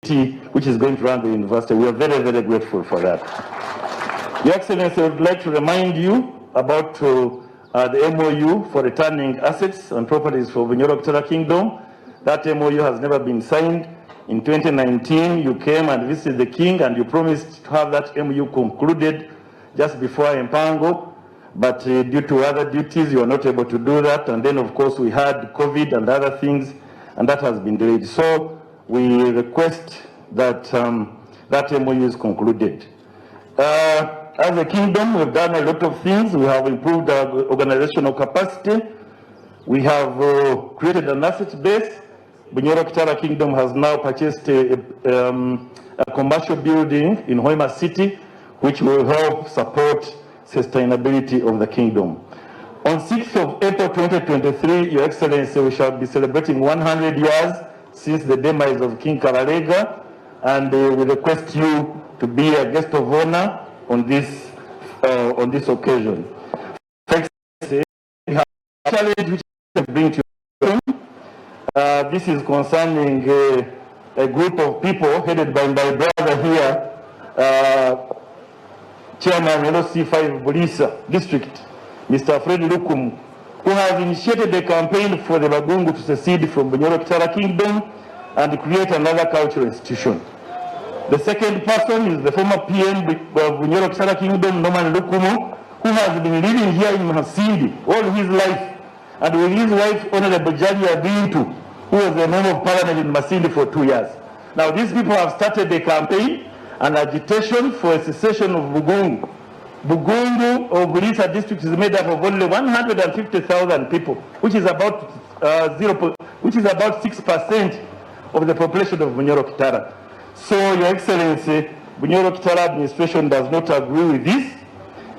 which is going to run the university. We are very, very grateful for that. Your Excellency, I would like to remind you about the MOU for returning assets and properties for Bunyoro Kingdom. That MOU has never been signed. In 2019, you came and visited the king and you promised to have that MOU concluded just before Empango, but due to other duties, you are not able to do that. And then, of course, we had COVID and other things, and that has been delayed. So we request that that MOU is concluded. As a kingdom, we've done a lot of things. We have improved our organizational capacity. We have created an asset base. Bunyoro Kitara Kingdom has now purchased a commercial building in Hoima City, which will help support sustainability of the kingdom. On 6th of April 2023, Your Excellency, we shall be celebrating 100 years since the demise of King Karalega, and we request you to be a guest of honor on this occasion. We have a challenge which I bring to you. This is concerning a group of people headed by my brother here, Chairman LC5 Bulisa District, Mr. Fred Lukum, who has initiated a campaign for the Bagungu to secede from Bunyoro Kitara Kingdom and create another cultural institution. The second person is the former PM of Bunyoro Kitara Kingdom, Norman Lukumu, who has been living here in Masindi all his life, and with his wife, Honorable Jalia Bintu, who was a member of parliament in Masindi for 2 years. Now, these people have started a campaign and agitation for a secession of Bugungu. Bugungu of Bulisa district is made up of only 150,000 people, which is about 6% of the population of Bunyoro Kitara. So, Your Excellency, Bunyoro Kitara administration does not agree with this.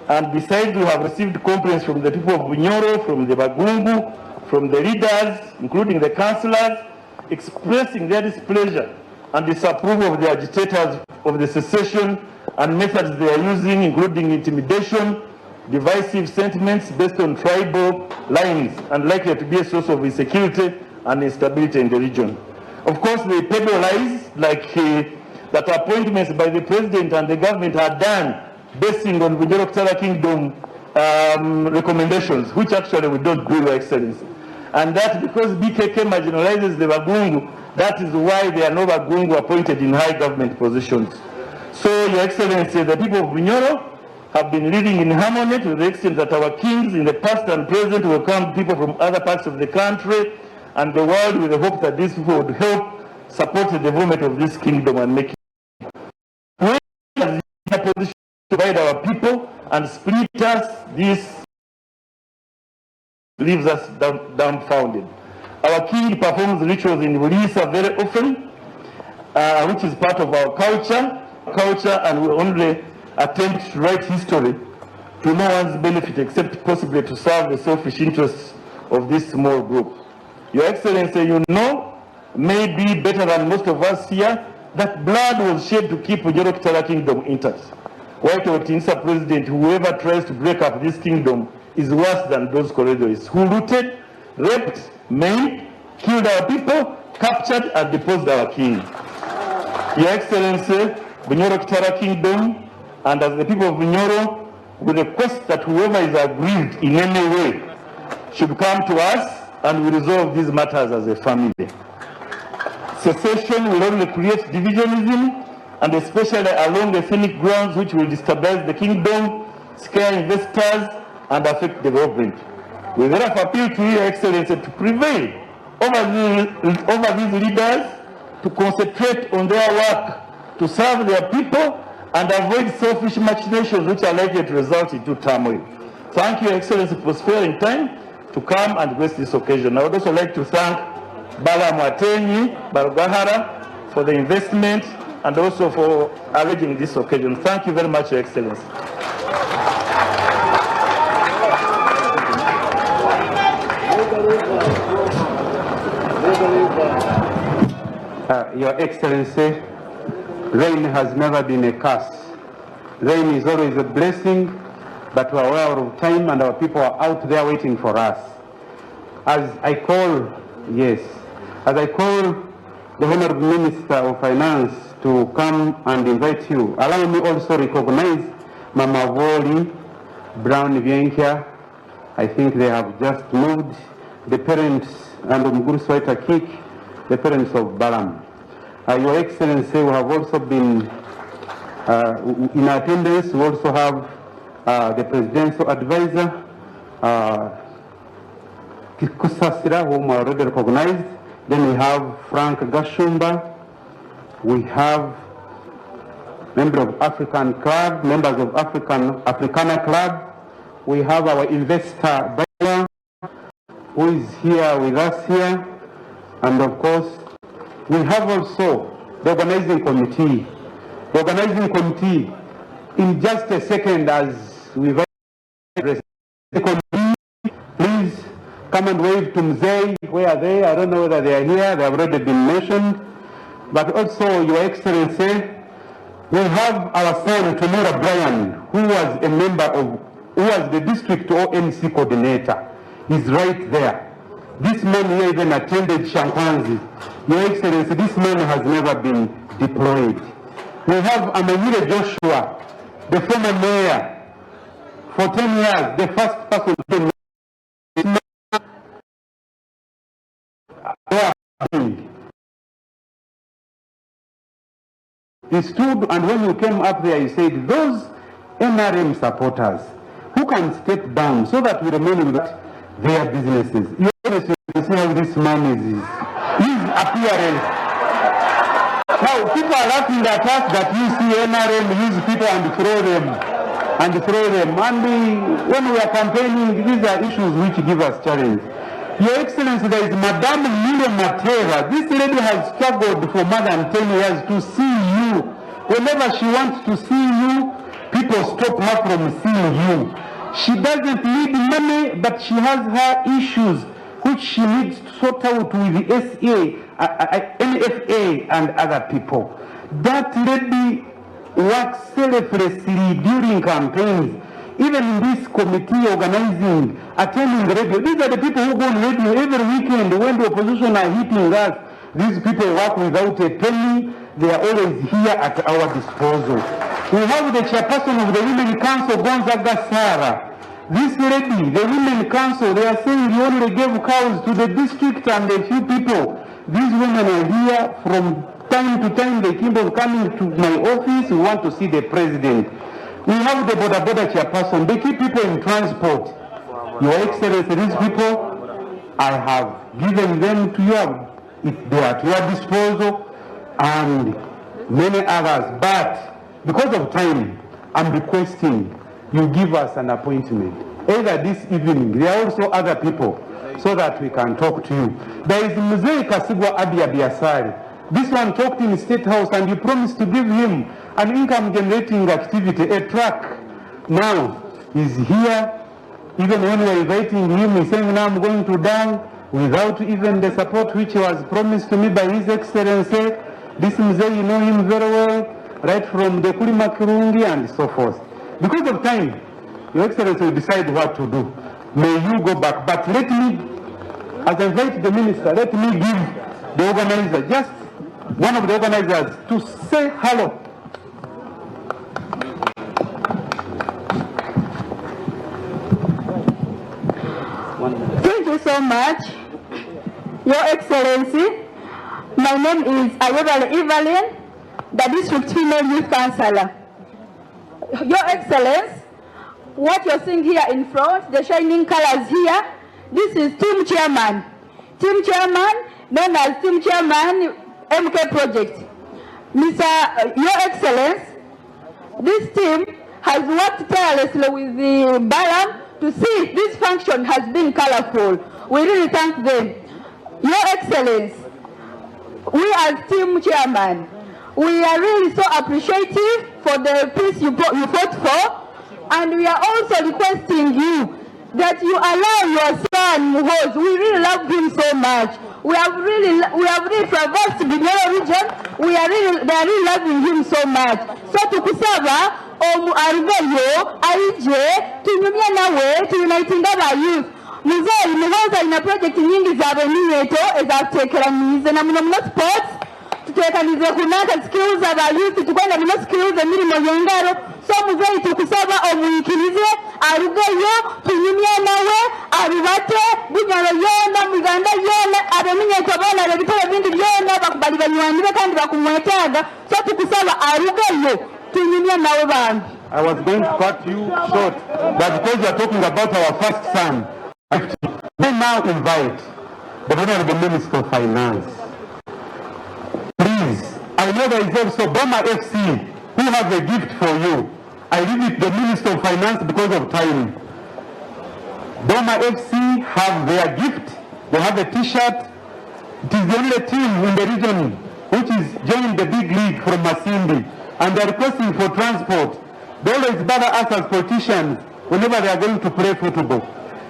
And besides, we have received complaints from the people of Bunyoro, from the Bagungu, from the leaders, including the councillors, expressing their displeasure and disapproval of the agitators of the secession and methods they are using, including intimidation, divisive sentiments based on tribal lines, and likely to be a source of insecurity and instability in the region. Of course, they peddle like that appointments by the president and the government are done basing on Bunyoro Kitara Kingdom recommendations, which actually we don't do, Your Excellency. And that because BKK marginalizes the Bagungu, that is why there are no Bagungu appointed in high government positions. So, Your Excellency, the people of Bunyoro have been living in harmony to the extent that our kings in the past and present welcome people from other parts of the country and the world with the hope that these people would help support the development of this kingdom and make it. We are in a position to divide our people and split us. This leaves us dumbfounded. Our king performs rituals in Bulisa very often, which is part of our culture, and we only attempt to write history to no one's benefit except possibly to serve the selfish interests of this small group. Your Excellency, you know, maybe better than most of us here, that blood was shed to keep Bunyoro Kitara Kingdom intact. White Otinsa President, whoever tries to break up this kingdom is worse than those corridors who looted, raped, maimed, killed our people, captured and deposed our king. Your Excellency, Bunyoro Kitara Kingdom, and as the people of Bunyoro, we request that whoever is aggrieved in any way should come to us and we resolve these matters as a family. Secession will only create divisionism, and especially along ethnic grounds, which will destabilize the kingdom, scare investors, and affect development. We therefore appeal to Your Excellency to prevail over these leaders, to concentrate on their work, to serve their people, and avoid selfish machinations which are likely to result in turmoil. Thank you, Your Excellency, for sparing time to come and grace this occasion. I would also like to thank Balaamu Barugahara for the investment and also for arranging this occasion. Thank you very much, Your Excellency. Your Excellency, rain has never been a curse. Rain is always a blessing, but we are aware of time and our people are out there waiting for us. As I call the Honorable Minister of Finance to come and invite you. Allow me also recognize Mama Voli, Brown Vienkia. I think they have just moved. The parents and Mguru Swaita Kik, the parents of Balaamu. Your Excellency, we have also been in attendance. We also have the presidential advisor, Kikusasira, whom we already recognized. Then we have Framk M.Gashumba. We have members of African Club, members of Africana Club. We have our investor, Banna, who is here with us here. And of course, we have also the organizing committee. The organizing committee, in just a second, as we address the committee, please come and wave to Mzee. Where are they? I don't know whether they are here. They have already been mentioned. But also, Your Excellency, we have our son, Tumura Brian, who was a member of, who was the district ONC coordinator. He's right there. This man here even attended Shankanzi. Your Excellency, this man has never been deployed. We have Amanyire Joshua, the former mayor, for 10 years, the first person to he stood, and when you came up there, he said, those NRM supporters who can step down so that we remain with their businesses. You see how this man is, his appearance. Now, people are laughing at us that you see NRM use people and throw them. And when we are campaigning, these are issues which give us challenge. Your Excellency, there is Madame Mile Matera. This lady has struggled for more than 10 years to see you. Whenever she wants to see you, people stop her from seeing you. She doesn't need money, but she has her issues which she needs to sort out with the SA, NFA, and other people. That lady works selflessly during campaigns. Even in this committee organizing, attending the radio. These are the people who go on radio every weekend when the opposition are hitting us. These people work without a penny. They are always here at our disposal. We have the chairperson of the Women Council, Gonzaga Sara. This lady, the Women Council, they are saying you only gave cows to the district and a few people. These women are here from time to time. They keep on coming to my office. We want to see the president. We have the border chairperson. They keep people in transport. Your Excellency, these people, I have given them to you. They are at your disposal, and many others. But because of time, I'm requesting you give us an appointment, either this evening. There are also other people, so that we can talk to you. There is Muhoozi Kainerugaba Biasari. This one talked in the State House, and you promised to give him an income-generating activity, a truck. Now, he's here. Even when we're inviting him, he's saying, now I'm going to die, without even the support which was promised to me by His Excellency. This Mzee, you know him very well, right from the Kulima Kirungi and so forth. Because of time, Your Excellency will decide what to do. May you go back. But let me, as I invite the minister, let me give the organizer, just one of the organizers, to say hello. Thank you so much, Your Excellency. My name is Ayobale Evelyn, the District Female Youth Councillor. Your Excellency, what you're seeing here in front, the shining colors here, this is Team Chairman. Team Chairman, known as Team Chairman MK Project. Your Excellency, this team has worked tirelessly with the Balaamu to see this function has been colorful. We really thank them. Your Excellency, we as Team Chairman, we are really so appreciative for the peace you fought for, and we are also requesting you that you allow your son Muhoozi. We really love him so much. We have really traversed the Bunyoro region. They are really loving him so much. So tukusaba ariveyo aije tunyumya nawe tuuniting aba youth. Muhoozi ina project nyingi za beniyeto ezatekeranize na muno sports tutekanize kunaka skills aba youth tukwenda bino skills emirimo y'engalo so muzeyi tukusaba omuyikirize arugeyo tunyumye nawe arubate bunyoro yona muganda yona abeminyeko bona ebitoro bindi byona bakubali banywani be kandi bakumwetaaga so tukusaba arugeyo tunyumye nawe bantu. I was going to cut you short, but because you are talking about our first son, they now invite the Honorable Minister of Finance. Please, I know there is also Boma FC who have a gift for you. I leave it the Minister of Finance because of time. Boma FC have their gift. They have a T-shirt. It is the only team in the region which is joined the big league from Masindi, and they are requesting for transport. They always bother us as politicians whenever they are going to play football.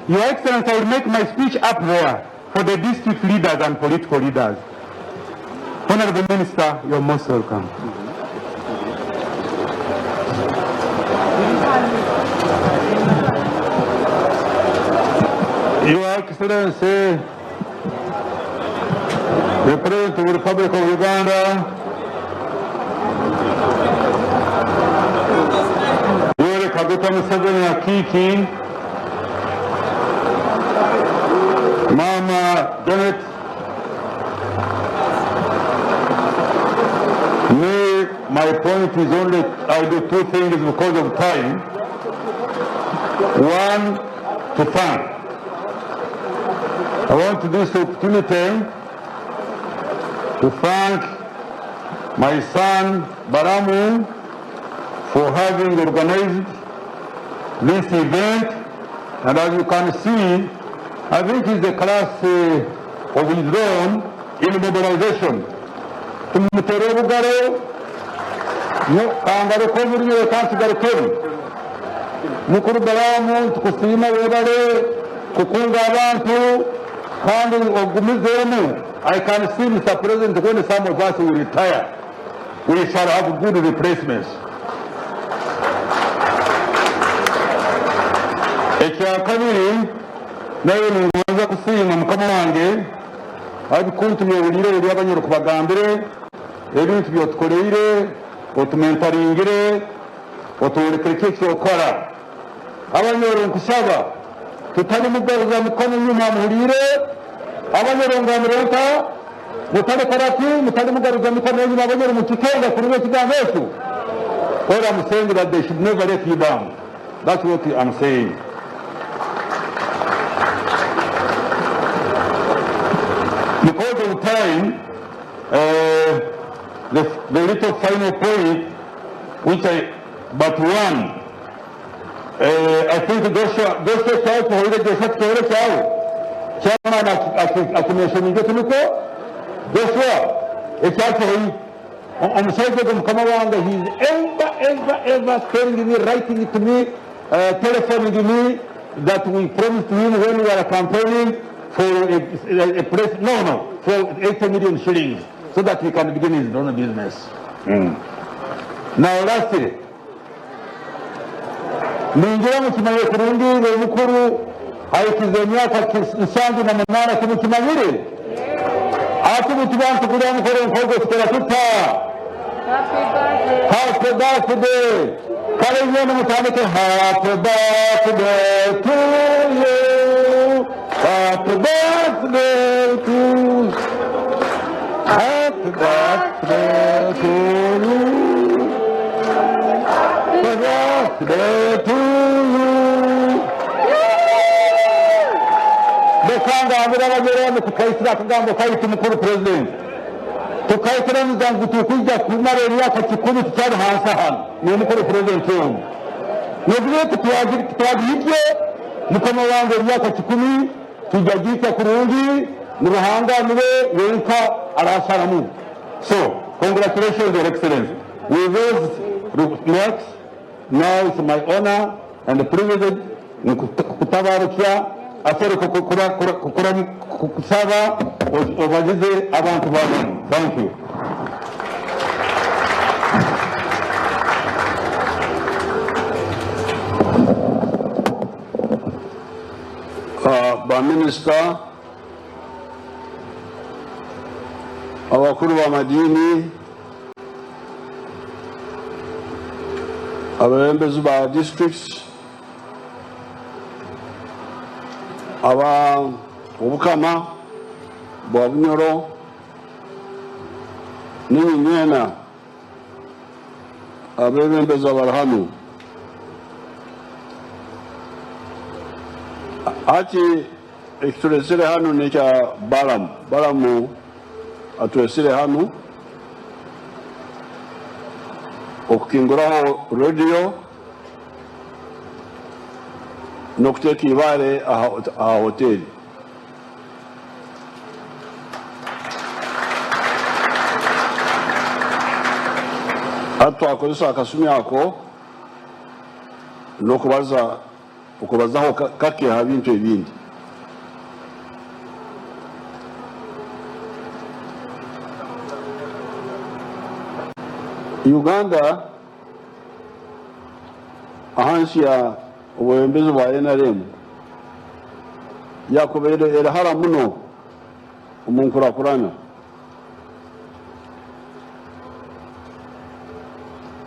Your Excellency, I will make my speech up there for the district leaders and political leaders. Honorable Minister, you are most welcome. Your Excellency, the President of the Republic of Uganda, Museveni Akiki, Mama Janet, me, my point is only, I do two things because of time. One, to thank. I want to use this opportunity to thank my son Balaamu for having organized this event, and as you can see, I think it's a class of his own in mobilization. Mukuru Balaamu tukusima webale kukunga abantu kandi ogumizemu. I can see, Mr. President, when some of us will retire, we shall have good replacements. Ekyakabiri naye ninza kusiima mukama wange abikuntumye owulire eri abanyoro kubagambire ebintu byotukoleire otumentaringire otuwolekereko ekyokola abanyoro nkusaba tutali mugaruza mukono nyuma muhulire abanyoro ngamuronka mutali karati mutali mugaruza mukono nyuma abanyoro mukikenga kuriwe ekigambo ekyo all I'm saying that they should never let you down. That's what I'm saying. Because of time, the little final point, which but one, I think Joshua Chow, Chairman Accumulation Joshua, on the side of Kamawanga, he's ever telling me, writing to me, telephoning to me that we promised him when we were campaigning for a place, for 80 million shillings, so that we can begin his own business. Now lastly, ningira mukimaye kurundi mukuru aikize myaka 78 kimukimanyire ati mukibantu kuri mukuru nkogo tukera tuta happy birthday kale nyene mutandike happy birthday to you, happy birthday to you, happy birthday to you, happy birthday to you. Bekanga abirabagere tukaisira kugambo kaiti mukuru president tukaitira muzangu tukujja kumara emyaka 10 tukyali hansi hano ni mukuru president ono nobye twagiyitye mukama wange emyaka 10 tujagika kurungi muruhanganire yenka arasaramu. So congratulations, Your Excellency. With those remarks, now it's my honor and privilege kutabarukia asere kusaba obagize abantu bano. Thank you. Ba Minister, abakuru b'amadini, abebembezi ba districts, obukama bwa Bunyoro n'inyenyena abebembezi abali hano. Ati ekitulesere hano nekya Balaamu. Balaamu atulesere hano okukinguraho radio n'okuteeka ibaare aha hoteli. Ati twakozesa akasumi ako n'okubazaho kake ha bintu ebindi. Uganda ahansi ya obwebembezi bwa NRM yakubaire erahara muno omu nkurakurana.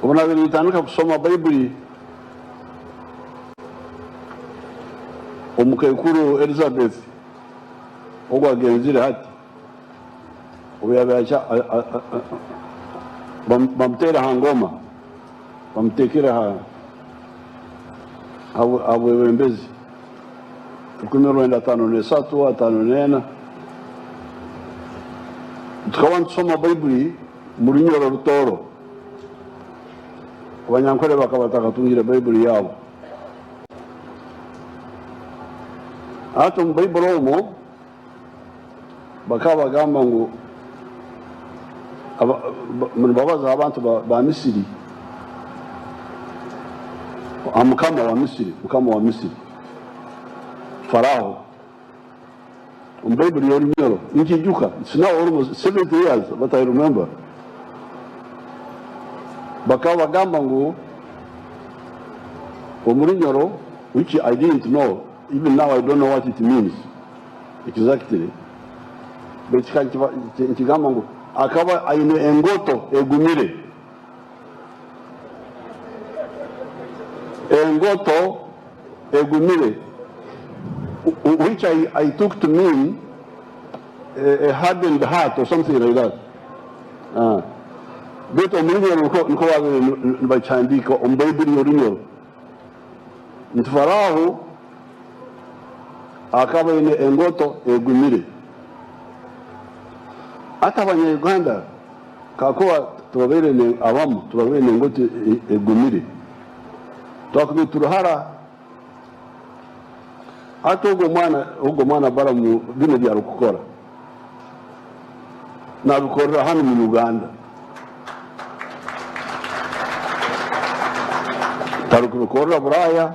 Obu nabaire nitandika kusoma Bayibuli omukaikuru Elizabeth ogu agenzire hati obu yabaire bamuteera ha ngoma, bamuteekere ha bwebembezi 1953 54 tukaba nitusoma Bayibuli mu Lunyoro Rutoro. Abanyankole bakaba batakatungire Bayibuli yabo. Ati mu Bayibuli omwo bakaba bagamba ngu babaza abantu ba Misiri, mukama wa Misiri Pharaoh. Mu Bayibuli y'Olunyoro nkijuka, it's now almost 70 years, but I remember. Bakaba bagamba ngu Omulunyoro, which I didn't know, even now I don't know what it means exactly, but kigamba ngu akaba aine engoto egumire. Engoto egumire, which I took to mean a hardened heart or something like that. But Omulunyoro niko bachandika omu Bayibuli y'Olunyoro nti Pharaoh akaba aine engoto egumire. Ati Abanyarwanda kakuba tubabaire abamu tubabaire engoto egumire twakubi turuhara. Ati ogwo mwana Balaamu bino byari kukora nabikorera hano mu Uganda, tari kubikorera Buraya,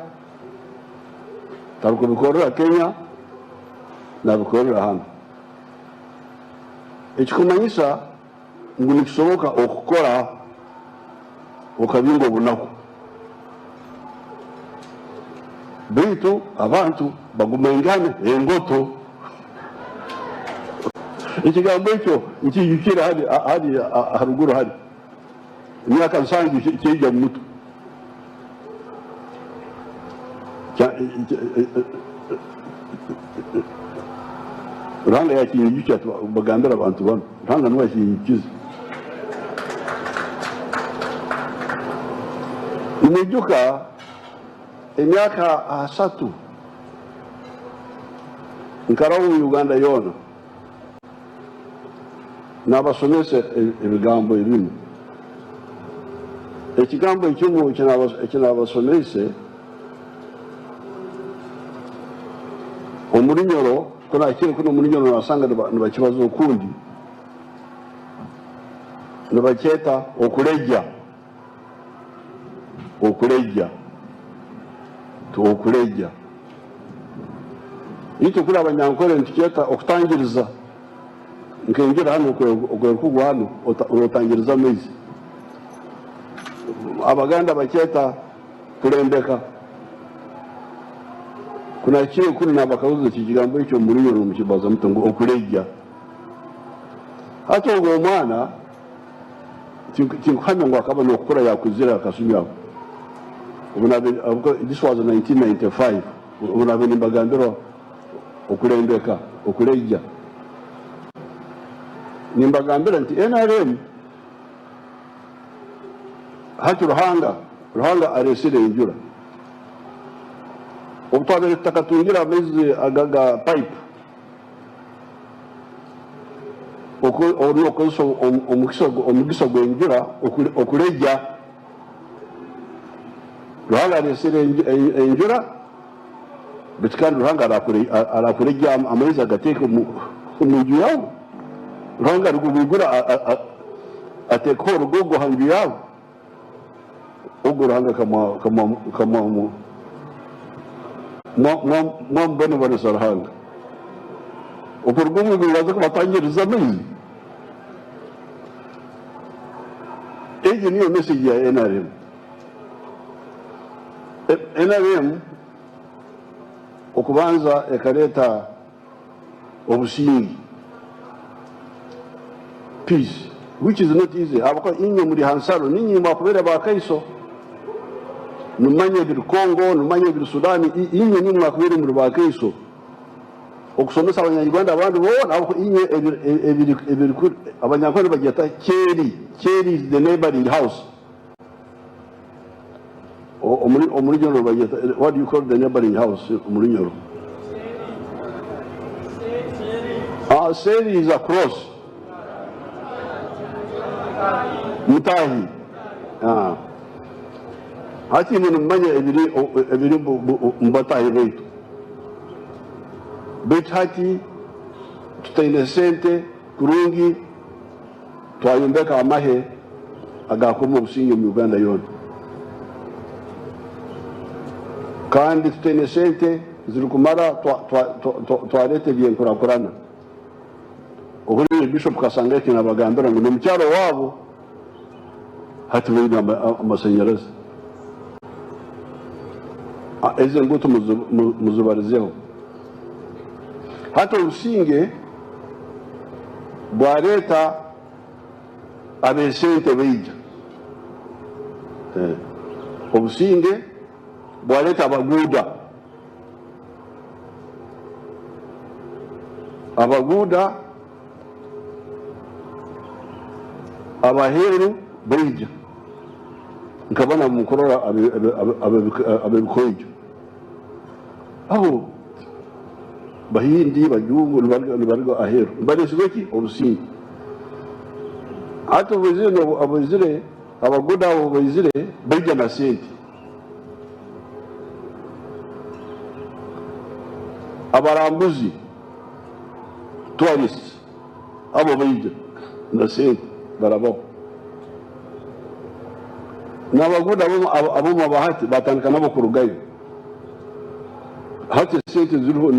tari kubikorera Kenya, nabikorera hano. Ekikumanyisa ngu nikisoboka okukora okabinga obunaku, baitu abantu bagumengane engoto. Ekigambo ekyo nkijukira hadi haruguru hadi emyaka 7 kyija mu mutu. Ranga yakinyijuka bagambira abantu bano ranga nuwa kinyikiza nijuka emyaka 3 nkarawo mu Uganda yona nabasomese ebigambo ebimu. Ekigambo ekimu ekinabasomese Omulunyoro kuna kiri kuno Omulunyoro nasanga nibakibaza okundi nibakyeta okuleja. Itu kuri Abanyankole ntikyeta okutangiriza nkengira hano okwerukugwa hano otangiriza amaizi. Abaganda bakyeta kulembeka. Kuna kiri kuri nabakabuza kigambo ekyo Omulunyoro mukibaza mutongo okuleja. hata ugo mwana tinkuhamya ngo akaba no kukora yakuzira akasumya. This was 1995. Unabe nimbagambiro okulembeka okuleja. Nimbagambira nti NRM hati ruhanga aresire injura. Obutwabere takatungira amezi agaga pipe. Okoso omugiso gwenjura okuleja. Ruhanga aresire injura. Bitikandi ruhanga arakuleja amezi agateka umujyi yawo. Ruhanga rugugura ateko rugogo hangi yawo. Ubwo ruhanga kama mbona bane sarahanga. Uporgumu bibaza ko batangiriza amezi. Ejo niyo message ya NRM. NRM okubanza ekareta obusingi. Peace, which is not easy. Abako inyo muri hansaro ninyi mwakubera bakaiso. Numanye bir Congo, numanye bir Sudani, inyo ninyi mwakubera muri bakaiso. Okusomesa abanyarwanda abandi bona abako inyo ebiri abanyarwanda bageta Cheri is the neighboring house. Omurinyoro bageta, what do you call the neighboring house? Omurinyoro. Cheri is across. Mutahi. Hati munu manya ebiri mbatahi betu. Bet hati tutaine sente kurungi twayombeka amahe agakoma obusinge mu Uganda yona. Kandi tutaine sente zirikumara twarete byenkurakurana. Ohuri Bishop Kasangati nabagambira ngo n'umucyaro wabo hati bari amasanyarazi. Eze ngutu muzubarizeho. Hata ubusinge bwa leta abesente beija. Obusinge bwa leta abaguda abaheru beija nkabana mukorora abebikojo aho bahindi bajungu nibargo aheru mbanesweki obusingi ato abuzire abaguda abuzire beija na senti abarambuzi tourists abo beija na senti barabo nabaguda abo mabahati batandika nabo kurugayo hati sente ziriho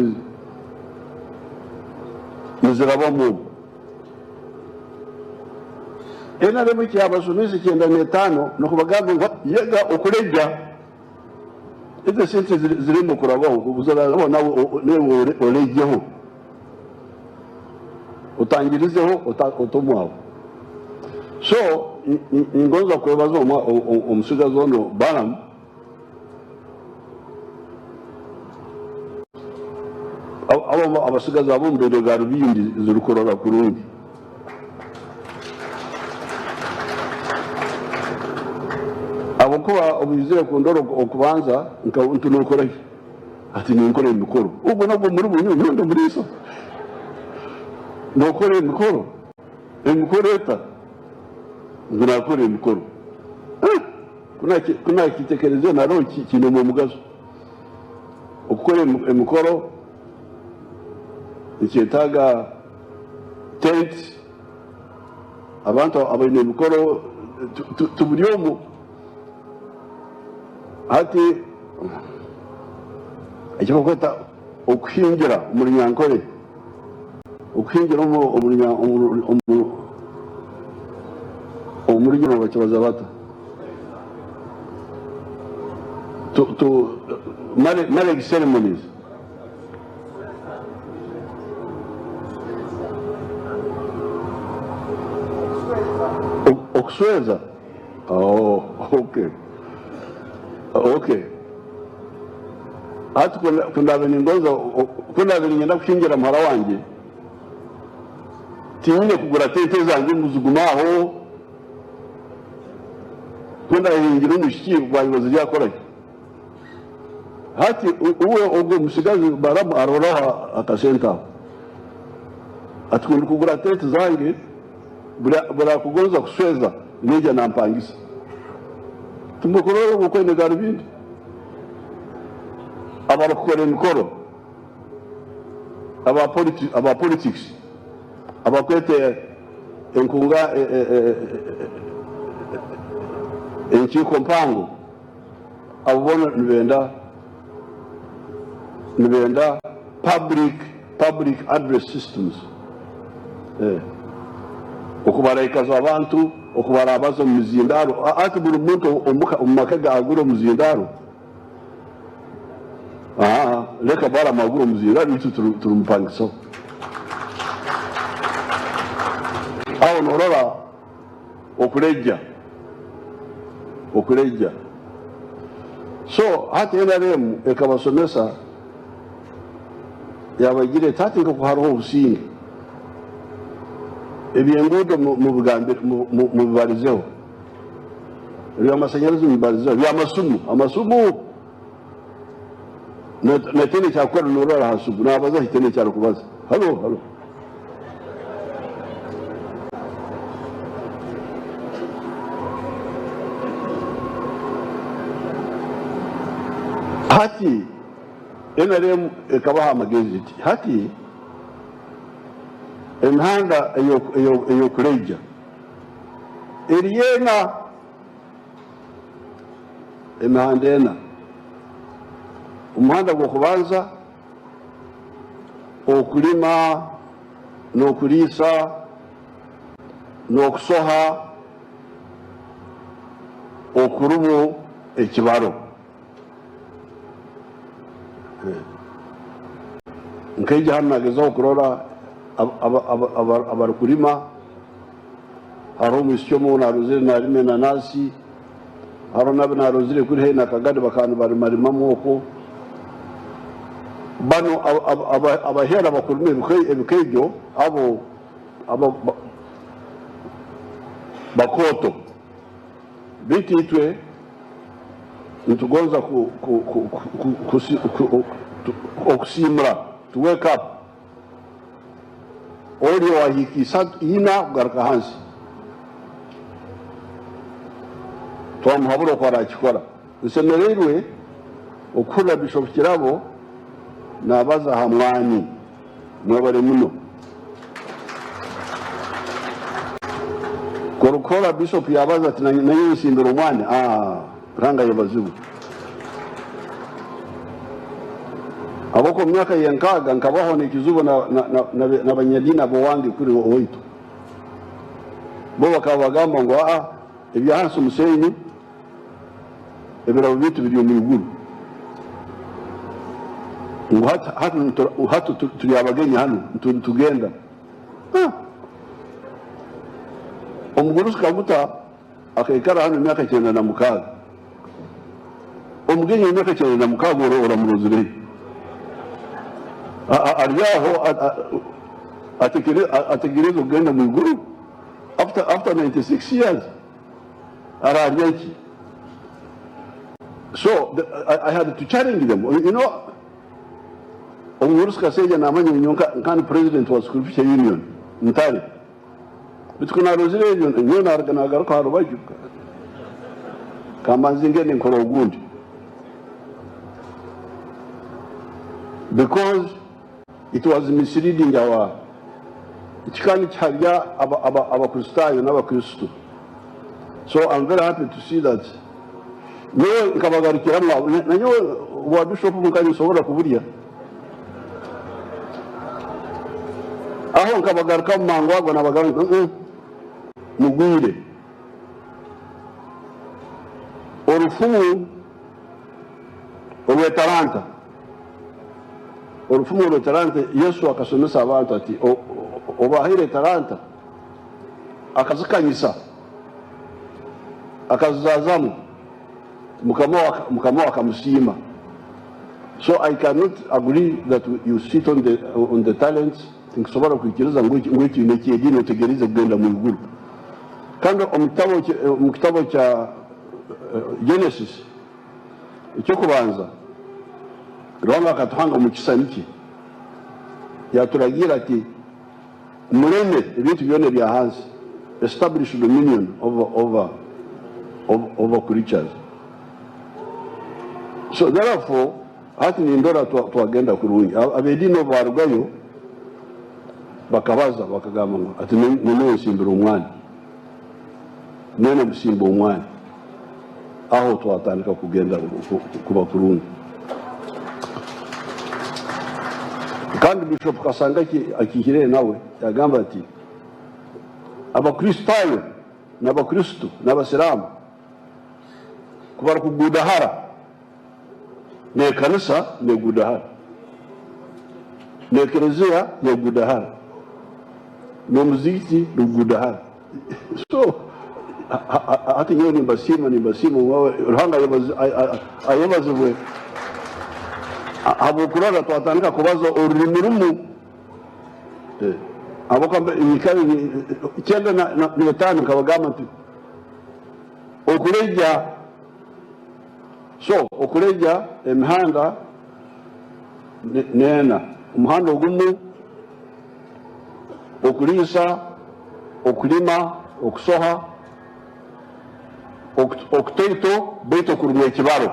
nizirabamo NRM cyabasomeze 95 no kubagamba ngo yega okuleja izo sente zirimo kurabaho ubuzarabo nawe newe olejeho utangirizeho utomwaho. So ingonza kwebaza omusigazi ono Balaamu abo abasigazi abo mbere garubindi zirukorora kurundi abo kuba obizire kundoro okubanza ntunokora ati ninkore mikoro ubwo nabwo muri bunyu ndo muri so nokore mikoro emkoreta ngunakore mikoro kuna kitekerezo na roho kino mu mugazo okukore emikoro icyetaga tent abantu abayine mikoro tubulyomu hati icyo kweta okuhingira muri nyankore okuhingira muri nyoro bakibaza bata to marriage ceremonies kusweza. Oh, okay. Okay. Hati kuna beningoza kuna beninyenda kushingira muhara wanje. Tinyine kugura tete zanjye muzugumaho. Kuna hingira umushiki bwayobozi byakoranye. Hati uwe ubwo musigazi baramu aroraho akasenta. Atukunda kugura tete zanjye bura kugonza kusweza nija nampangisa. Tumukorora ukwene garibindi. Abarokore mikoro. Aba politics. Abakwete enkunga enchiko mpango. Abona nibenda public address systems. Okubarayikaza abantu okubarabaza mu muzindaro ati buri muntu omumakaga agura muzindaro leka bara maguro muzindaro itu turumpangiso aho norora okuleja so hati NRM ekabasomesa yabagire tati ngo hariho ubusingi ebyengudo mu bugambire mu bibarizeho bya masanyarazi mu bibarizeho bya amasumu netene cyakora norora hasubu nabaza hitene cyaro kubaza halo hati NRM ekabaha amagezi hati emihanda eyokuleja eriyena emihanda ena umuhanda gwokubanza okulima n'okulisa n'okusoha okurubu ekibaro nkeija hano nagezaho kurora abarukulima hariho umusyo mu naruzire narime nanasi hariho nabe naruzire kuri hena kagadi bakantu barimarima mwoko bano abahera bakulime ebikejo abo bakoto bititwe ntugonza okusimura to wake up oli wahikisa ina kugaruka hansi twamuhabura ko arakikora usemererwe okura Bishop Kirabo nabaza hamwani mwabare muno korukora Bishop yabaza ati nayo sindoro mwana ranga yabazubu aboko myaka yenkaga nkabaho nikizubo na banyadina bo wangi kuri oito bo bakabagamba ngo ibya hansi umusenyi ebirabo bitu biri mu iguru ngo hatu turi abagenyi hano tugenda omuguru skaguta akaikara hano myaka 96 omugenyi myaka 96 oramurozire aryaho ategereza kugenda mu iguru after 96 years aranyaki. So I had to challenge them, you know. Omuruska seja na manyi unyonka nkani president was Scripture Union ntari bitukuna rozire nyona argana garuka harubaju kamanzinge ni nkoro gundi because it was misleading our itikani charya abakristayo n'abakristo. So I'm very happy to see that no kabagarukira nanyo wa Bishop mukani sobora kuburiya aho nkabagaruka mu mango ago nabagaruka mugwire orufumu olwetaranta Yesu akasomesa abantu ati obahire taranta akazikanyisa akazazamu mukama akamusima. So I cannot agree that you sit on the talents nkusobora kwikiriza ngwiki nekiye notegerize kugenda mu iguru. Kandi mu kitabo cya Genesis icyo kubanza Ruhanga akatuhanga mu kisaniki yaturagira ati mureme ibintu byone bya hansi, establish dominion over creatures. So therefore hati ni ndora tuagenda kurungi abedino barwayo bakabaza bakagamba ngo ati none nsimbira umwanya none musimba umwanya aho twatandika kugenda kuba kurungi. Kandi Bishop Kasanga akihire nawe yagamba ati abakristayo n'abakristo n'abasilamu kubara kugudahara ne kanisa ne gudahara ne kereziya ne gudahara ne muziki ne gudahara. So hati nyo ni basima wawe Ruhanga ayabazwe abo kurara twatandika kubaza ururimi rumu abo kamba imikari icyenda na 5 kabagama ati okuleja. So okuleja emihanda nena umuhanda ogumu okulisa okulima okusoha okuteito beito kurumwe ekibaro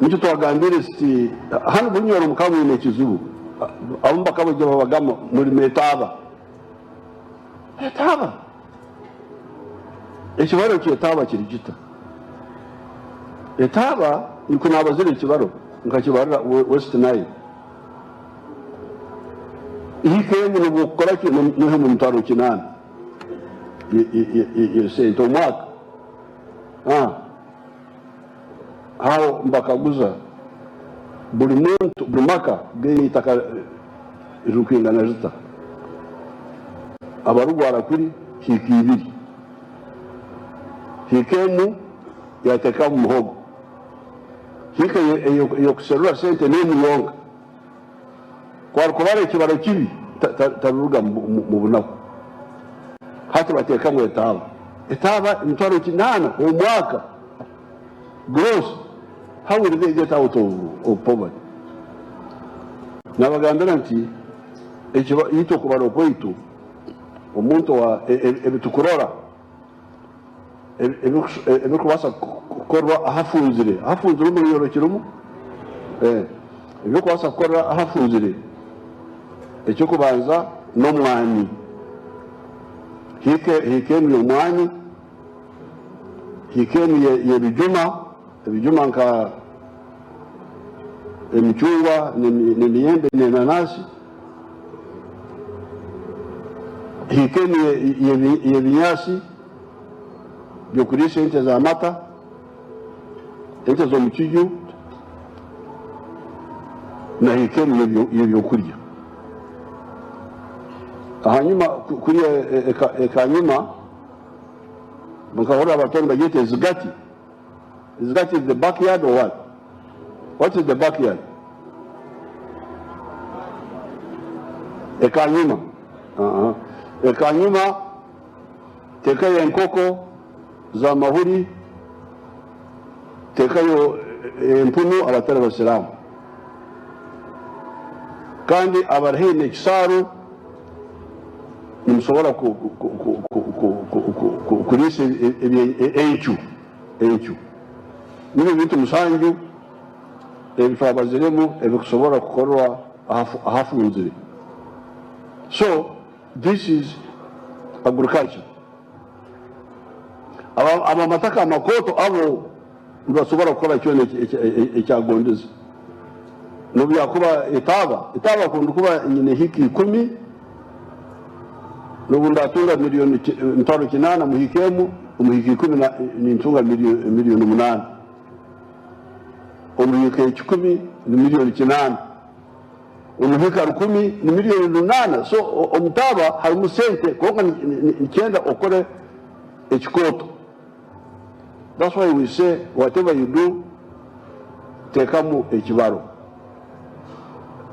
nicyo twagambire sti hano bunyoro mukamu ne kizubu abumba kaboje babagama muri metaba ekibaro cyetaba kirigita etaba nikuna abazire ekibaro nkakibarira West Nile ihikemu no gukora cyo no mu mutaro kinana yesento mwaka hao mbakaguza buli muntu buli mwaka geni itaka irukingana zita abarugwara kuri hikibiri hikemu yateka mu muhogo hika yokuserura sente n'emiyonga kwari kubara ekibaro kibi taruga mu bunaku hati bateka mu etaba mutwaro kinana umwaka gross. How will they get out of poverty? Nabagambira nti ito kubaro kwitu omuntu wa ebitukurora ebikubasa kukorwa ahafunzire mu yorokirumu ebikubasa kukorwa ahafunzire ekyo kubanza n'omwani hikemu y'omwani hikemu ebijuma nka emicungwa n'emiyembe n'enanasi hikemu y'ebinyasi byokurisha ente z'amata ente z'omukiju na hikemu y'ebyokurya. Hanyuma kuri ekanyuma mukahora abatonda bagite zigati. Zigati is the backyard or what? What is the backyard? Ekanyuma. Ekanyuma tekayo enkoko za mahuri tekayo empunu abatari basilamu kandi abarhene ekisaru nimusobora kulisa encu nibi bintu musanju ebifabaziremu ebikusobora kukorwa ahafunzire. So this is agriculture. Amataka amakoto abo basobora gukora cyone ecyagondeza no byakuba etaba kundu kuba nyine hiki 10 no bundatunga miliyoni 5 muhikemu umuhiki 10 ni ntunga miliyoni 8 umuhiki 10 ni miliyoni 9 umuhika 10 ni miliyoni 8. So omutaba hari musente konka nicyenda okore ekikooto. That's why we say whatever you do, teekamu ekibalo.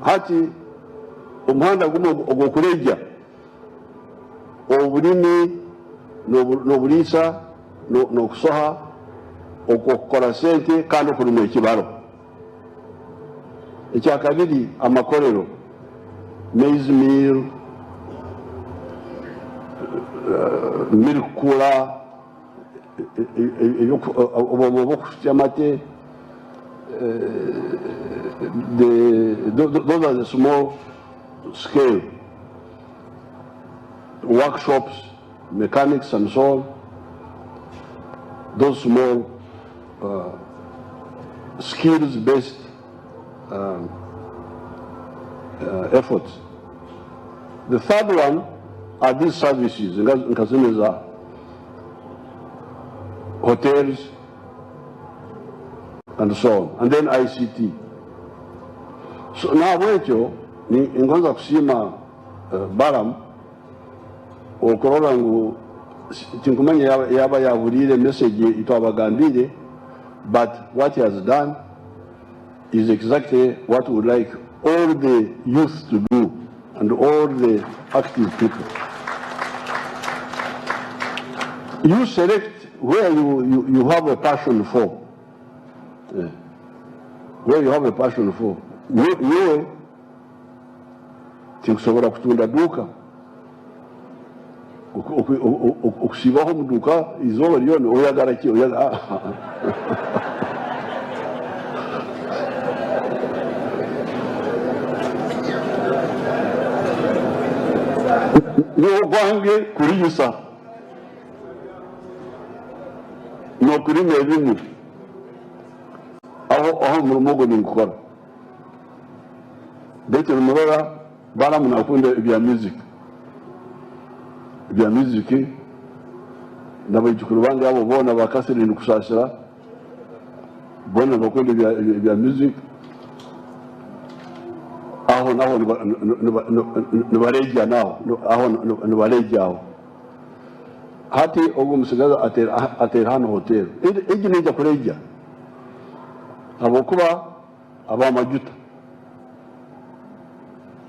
Hati omuhanda gumu ogw'okuleja obulimi n'obuliisa n'okusoha okukola sente kandi okulimu ekibalo. Ekyakabiri amakolero, maize meal, milk cooler, obwokusutya amate, those are the small scale workshops, mechanics and so on. Those small skills-based efforts. The third one are these services, nkazimeza hotels and so on, and then ICT. So now wekyo ngonza kusima Balaamu okulola ngu tinkumanya yaba yabulire message itwabagambire, but what he has done is exactly what we would like all the youth to do and all the active people. You select where you have a passion for. Yeah. Where you have a passion for. Nyewe tinkusobola kutunda duka. Okusibaho mu duka izooba lyona oyagala ki oyagala n'ogwange kuliyusa n'okulima ebimu aho omulimo ogwo ninkukora. Baitu nimurora Balaamu nakunda ebya music n'abaijukuru bange abo boona bakasire nikusasira boona bakunda ebya music aho naho nibareja naho aho nibareja aho. Hati ogwo musigaza atera hano hotel egi neja kureja abokuba abamajuta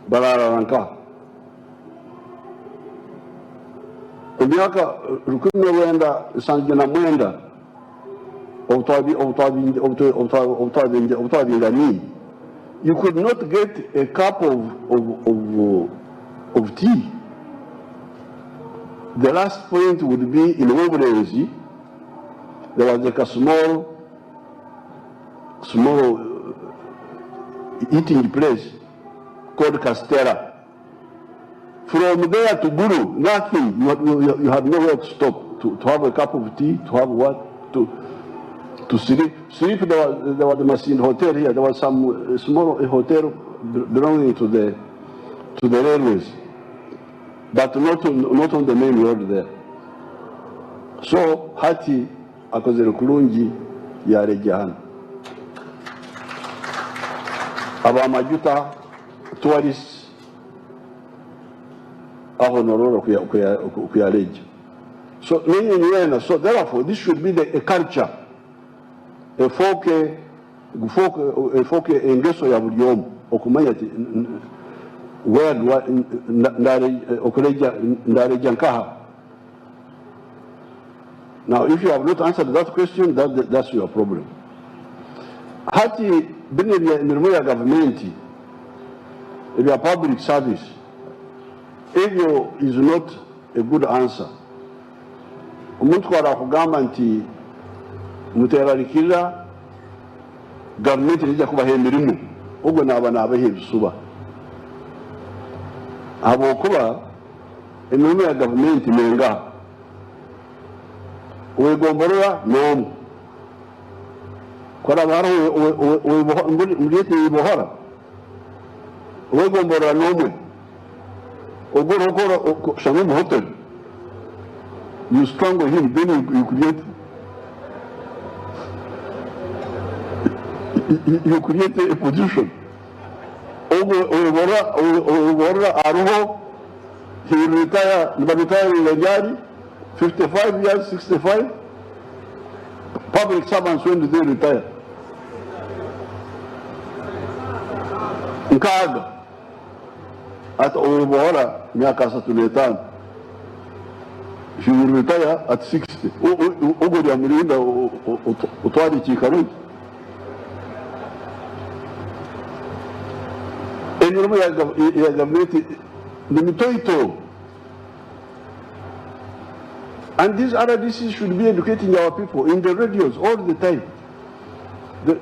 barararanka emyaka 1990 obutwabingani, you could not get a cup of tea. The last point would be in Wobulenzi. There was like a small eating place called Castella. From there to Guru, nothing. You had nowhere to stop, to have a cup of tea, to have what? To sleep. There was the Machine Hotel here. There was some small hotel belonging to the railways, but not on the main road there. So hati akozere kulungi yareja hano. Abamajuta tourists aho nororo kuyareja. So so therefore this should be a culture. Efoke engeso ya buli omu okumanya ati where ndareja nkaha. Now if you have not answered that question, that's your problem. Hati bine bya mirimo ya gavumenti ebya public service, ebyo is not a good answer. Omuntu kwara kugamba nti muterarikira gavumenti nija kubaha emirimu ogwo nabaha ebisuba habwokuba emirimu ya gavumenti nenga wegomborera n'omu kora baro muriete ibohora wegomborera n'omwe ogoro shamu hotel you strangle him, then you create a position. He will retire in Nigeria, 55 years, 65. Public servants, when do they retire? Nkaaga. At Obohora, miaka 35. She will retire at 60. Ugodi amulinda utwali chikaruji. Enyurumu ya gavumenti ni mitoito. And these RDCs should be educating our people in the radios all the time. The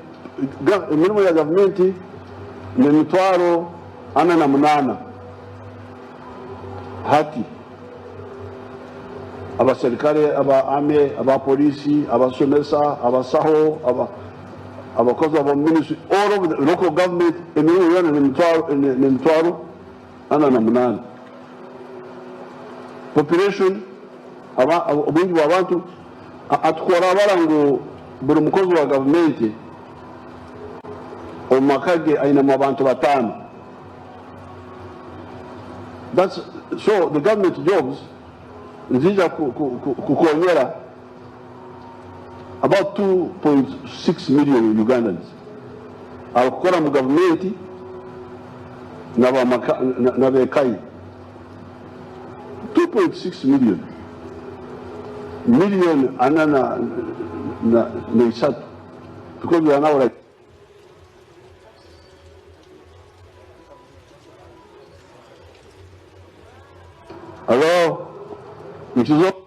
enyurumu ya gavumenti ni mitwaro ana na munana. Hati. Aba serikali, aba ame, aba polisi, aba somesa, aba saho, aba kozi, aba ministry, all over the local government, emiru yana ni mtwaro, ana na munana. Population, obungi wa bantu, atukora abarango buri mukozi wa government, omakage aina mabantu batano. That's, so the government jobs, nzija kukonyera about 2.6 million Ugandans abakora mu government na bekai 2.6 million anana na isatu, because we are now like hello, which is all.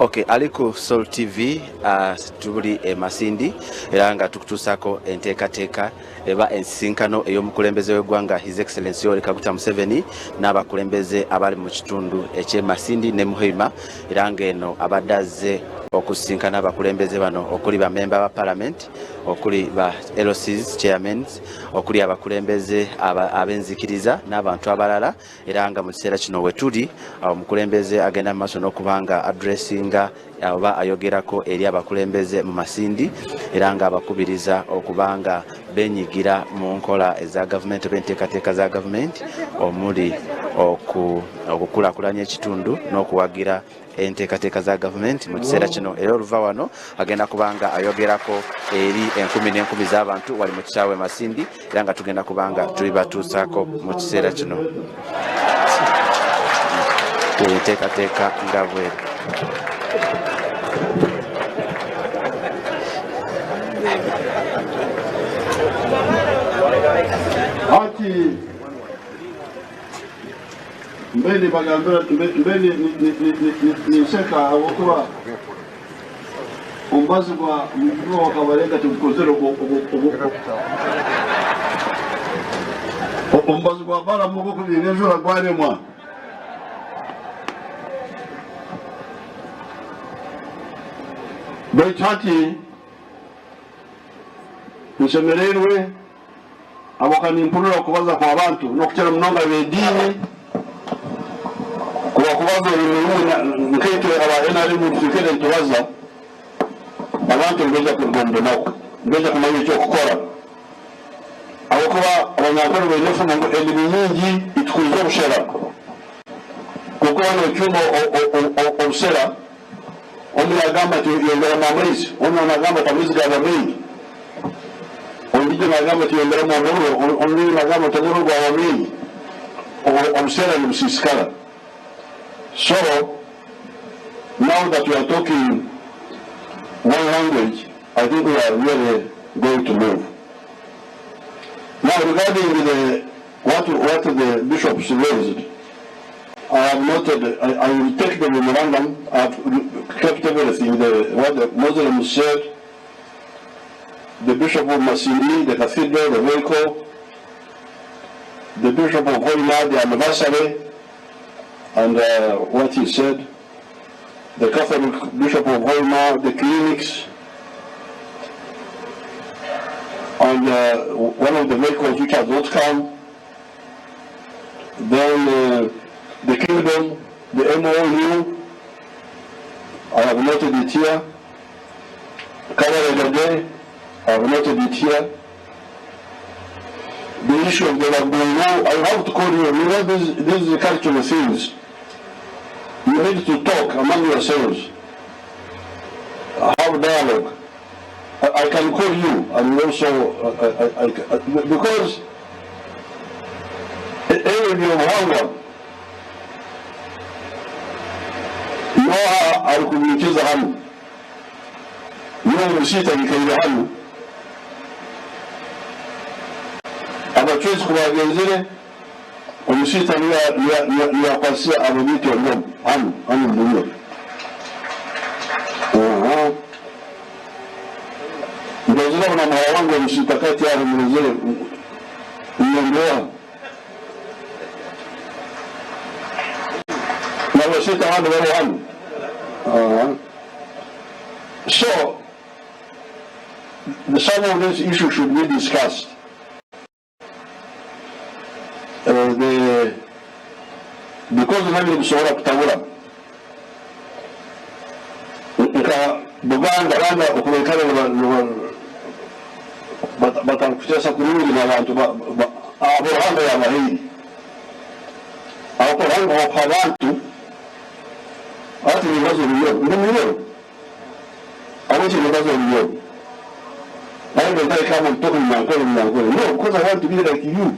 Okay, aliko Soul TV tuli Masindi era nga tukutusako enteekateeka eba ensinkano ey'omukulembeze w'eggwanga His Excellency Yoweri Kaguta Museveni n'abakulembeze abali mu kitundu eky'e Masindi ne Muhima, era ng'eno abadde azze okusinkana abakulembeze bano okuli ba member ba parliament, okuli ba LCs chairmen, okuli abakulembeze ab'enzikiriza n'abantu abalala, era nga mu kiseera kino wetuli omukulembeze agenda mu maaso n'okubanga addressinga oba ayogerako eri abakulembeze mu Masindi, era nga abakubiriza okubanga benyigira mu nkola eza gavumenti oba enteekateeka za gavumenti omuli okukulaakulanya ekitundu n'okuwagira enteekateeka za gavumenti mu kiseera kino. Era oluva wano agenda kubanga ayogerako eri enkumi n'enkumi z'abantu wali mu kisaawe Masindi, era nga tugenda kubanga tulibatuusaako mu kiseera kino enteekateeka nga bweru. Hati mbele bagambira mbele ni seka abokuba ombazi kwa mkuu wa kabalega tukozero ombazi kwa bala mugo kubinezo la gwale mwa Bechati Mushemererwe abakanimpulula okubaza kwa abantu n'okukyala munonga b'eddiini kubakubaza ebintu nkaitwe aba NRM tufikire ntubaza abantu beza kurugombo nako ngeze kumanya ekyokukora abakuba abanyankole balina okufuna emirimu mingi itukuza obushera kuko wano ekyuma obushera omu yagamba nti yongeramu amaizi ono nagamba nti amaizi gaba mingi ondijo nagamba nti yongeramu omuliro ondijo nagamba nti omuliro gwaba mingi obushera nibusiisikala. So now that we are talking one language, I think we are really going to move. Now, regarding what the bishops raised, I have noted, I will take the memorandum, I have kept everything, what the Muslims said, the Bishop of Masindi, the cathedral, the vehicle, the Bishop of Hoima, the anniversary, and what he said, the Catholic Bishop of Hoima, the clinics, and one of the vehicles which has not come, then the kingdom, the MOU, I have noted it here, Kawaii, I have noted it here. The issue of the Lagbongo, I have to call you, this is the cultural things. You need to talk among yourselves, have dialogue. I can call you and also, because every hunger, Noah alikumikiza hamu, Noah msita nikaida hamu, abachwezi kubagenzile, omusita niya kwasia abamiti wa mdomo, hamu mdomo. Ndazila kuna mwa wangu wa msita kati ya mzile, mwendoa. Na wasita wando wale hamu. So, some of these issues should be discussed. Because nani msora kutawula nka Buganda randa okuwekana batakuchesa kurungi na abantu abohanga ya mahiri abohanga abantu ati nibazo biyo aboti nibazo biyo I don't think I'm talking about no, because I want to be like you.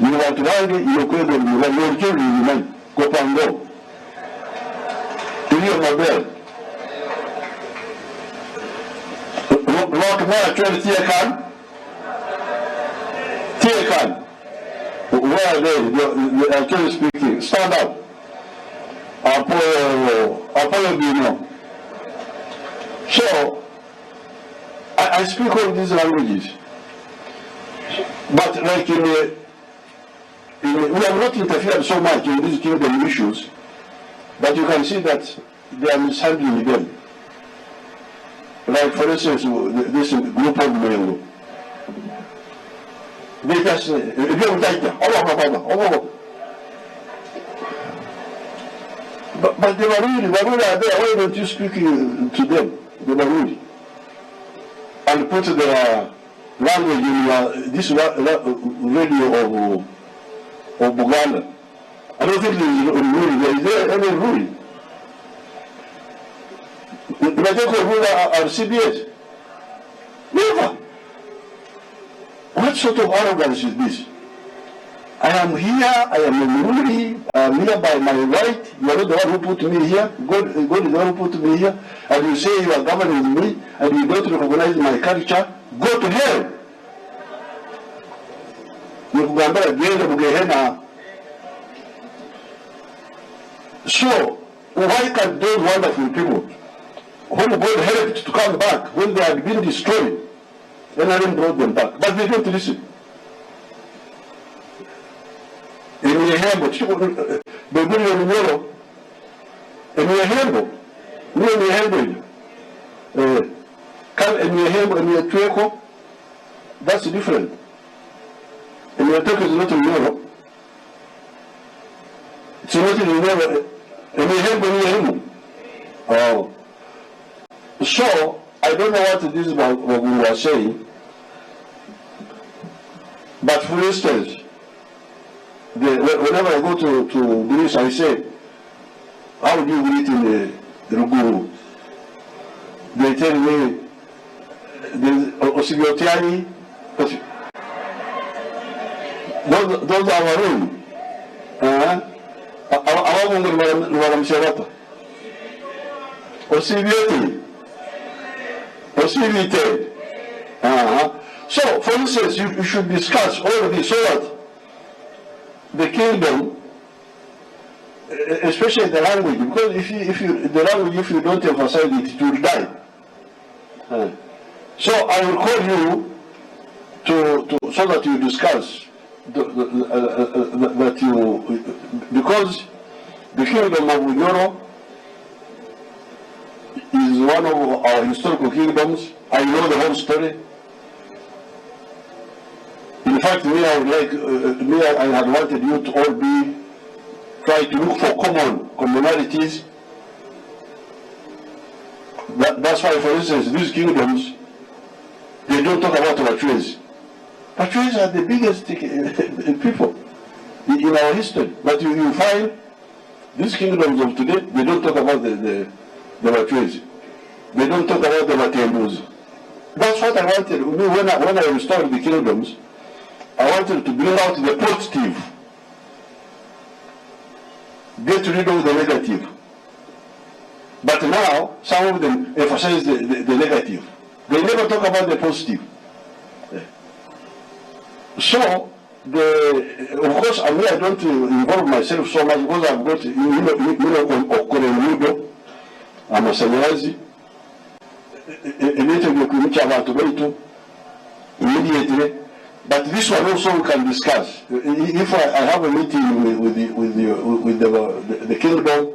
You want to ride it, you're going to run your children, you might go up and go. To you, my bed. Lock me, I try to see a can. See a can. Where are they? You're actually speaking. Stand up. Apollo. So, I speak all these languages. But like we have not interfered so much in these kingdom issues, but you can see that they are mishandling them. Like for instance, this group of men, they just but they were really there. Why don't you speak to them? They were really. And put their language in this radio of Buganda. I don't think there is a rule. Is there any rule? The majority rule are CBS. Never. What sort of arrogance is this? I am here, I am a Mururi, I am here by my right. You are not the one who put me here. God is the one who put me here. And you say you are governing me, and you don't recognize my culture. Go to hell. So, why can't those wonderful people, whom God helped to come back when they had been destroyed, then I brought them back? But they don't listen. That's different. And your talk is not in Europe. It's not in Europe. Oh. So, I don't know what this Wagungu was saying, but for instance, whenever I go to Greece, I say, how do you greet in the Ruguru? They tell me, Osibiotiani, those are our own. So, for instance, you should discuss all of this so that the kingdom, especially the language, because if you don't emphasize it, it will die. So I will call you so that you discuss that you, because the kingdom of Unyoro is one of our historical kingdoms. I know the whole story. In fact, I had wanted you to all try to look for commonalities. That's why, for instance, these kingdoms, they don't talk about Bachuas. Bachuas are the biggest people in our history. But you find these kingdoms of today, they don't talk about the Bachuas. They don't talk about the Matembus. That's what I wanted. When I restored the kingdoms, I wanted to bring out the positive. Get rid of the negative. But now, some of them emphasize the negative. They never talk about the positive. So, of course, I don't involve myself so much because I've got okukulembera, amasanyalazi, immediately. But this one also we can discuss. If I have a meeting with the kingdom